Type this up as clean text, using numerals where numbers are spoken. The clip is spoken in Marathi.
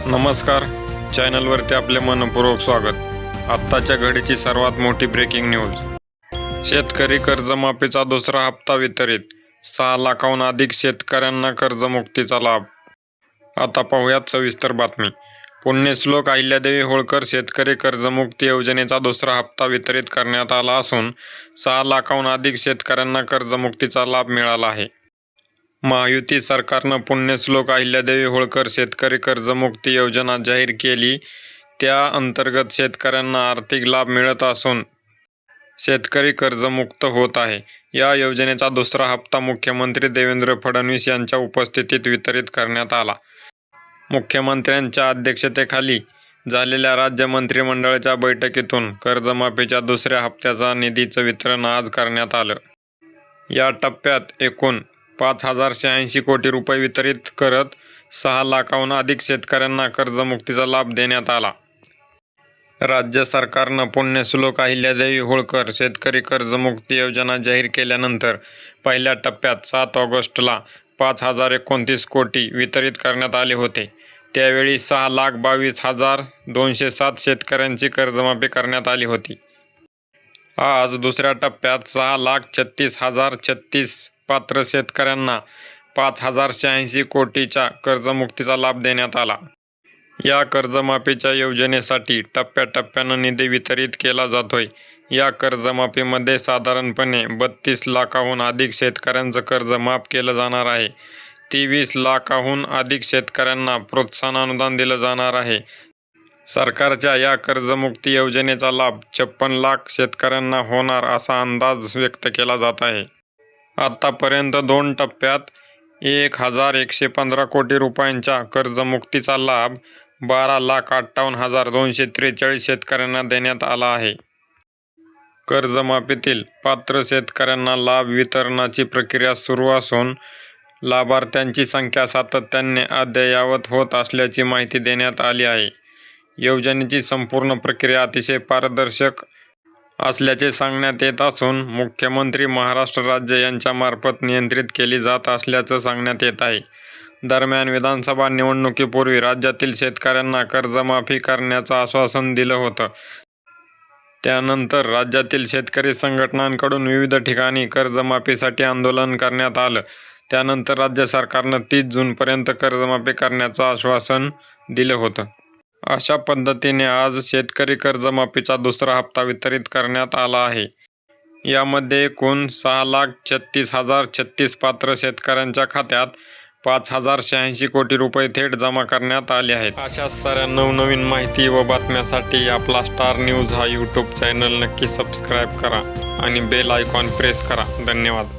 नमस्कार, चॅनलवरती आपले मनपूर्वक स्वागत. आत्ताच्या घडीची सर्वात मोठी ब्रेकिंग न्यूज. शेतकरी कर्जमाफीचा दुसरा हप्ता वितरित, 6 लाखाहून अधिक शेतकऱ्यांना कर्जमुक्तीचा लाभ. आता पाहूयात सविस्तर बातमी. पुण्यश्लोक अहिल्यादेवी होळकर शेतकरी कर्जमुक्ती योजनेचा दुसरा हप्ता वितरित करण्यात आला असून 6 लाखाहून अधिक शेतकऱ्यांना कर्जमुक्तीचा लाभ मिळाला आहे. महायुती सरकारनं पुण्यश्लोक अहिल्यादेवी होळकर शेतकरी कर्जमुक्ती योजना जाहीर केली. त्या अंतर्गत शेतकऱ्यांना आर्थिक लाभ मिळत असून शेतकरी कर्जमुक्त होत आहे. या योजनेचा दुसरा हप्ता मुख्यमंत्री देवेंद्र फडणवीस यांच्या उपस्थितीत वितरित करण्यात आला. मुख्यमंत्र्यांच्या अध्यक्षतेखाली झालेल्या राज्य मंत्रिमंडळाच्या बैठकीतून कर्जमाफीच्या दुसऱ्या हप्त्याचा निधीचं वितरण आज करण्यात आलं. या टप्प्यात एकूण 5,180 कोटी रुपये वितरित करत 6 लाखाहून अधिक शेतकऱ्यांना कर्जमुक्तीचा लाभ देण्यात आला. राज्य सरकारनं पुण्यश्लोक अहिल्यादेवी होळकर शेतकरी कर्जमुक्ती योजना जाहीर केल्यानंतर पहिल्या टप्प्यात 7 ऑगस्टला 5,029 कोटी वितरित करण्यात आले होते. त्यावेळी 6,22,207 शेतकऱ्यांची कर्जमाफी करण्यात आली होती. आज दुसऱ्या टप्प्यात 6,36,036 पात्र शेतकऱ्यांना 5,180 कोटीच्या कर्जमुक्तीचा लाभ देण्यात आला. या कर्जमाफीच्या योजनेसाठी टप्प्याटप्प्यानं निधी वितरित केला जातोय. या कर्जमाफीमध्ये साधारणपणे 32 लाखाहून अधिक शेतकऱ्यांचं कर्ज माफ केलं जाणार आहे. 23 लाखाहून अधिक शेतकऱ्यांना प्रोत्साहन अनुदान दिलं जाणार आहे. सरकारच्या या कर्जमुक्ती योजनेचा लाभ 56 लाख शेतकऱ्यांना होणार असा अंदाज व्यक्त केला जात आहे. आतापर्यंत 2 टप्प्यात 1,115 कोटी रुपयांच्या कर्जमुक्तीचा लाभ 12,58,243 शेतकऱ्यांना देण्यात आला आहे. कर्जमाफीतील पात्र शेतकऱ्यांना लाभ वितरणाची प्रक्रिया सुरू असून लाभार्थ्यांची संख्या सातत्याने अद्ययावत होत असल्याची माहिती देण्यात आली आहे. योजनेची संपूर्ण प्रक्रिया अतिशय पारदर्शक असल्याचे सांगण्यात येत असून मुख्यमंत्री महाराष्ट्र राज्य यांच्यामार्फत नियंत्रित केली जात असल्याचं सांगण्यात येत आहे. दरम्यान विधानसभा निवडणुकीपूर्वी राज्यातील शेतकऱ्यांना कर्जमाफी करण्याचं आश्वासन दिलं होतं. त्यानंतर राज्यातील शेतकरी संघटनांकडून विविध ठिकाणी कर्जमाफीसाठी आंदोलन करण्यात आलं. त्यानंतर राज्य सरकारनं 30 जूनपर्यंत कर्जमाफी करण्याचं आश्वासन दिलं होतं. अशा पद्धतीने आज शेतकरी कर्जमाफीचा दुसरा हप्ता वितरित करण्यात आला आहे. यामध्ये एकूण 6,36,036 पात्र शेतकऱ्यांच्या खात्यात 5,180 कोटी रुपये थेट जमा करण्यात आले आहेत. अशाच साऱ्या नवनवीन माहिती व बातम्यांसाठी आपला स्टार न्यूज हा यूट्यूब चॅनल नक्की सबस्क्राईब करा आणि बेल आयकॉन प्रेस करा. धन्यवाद.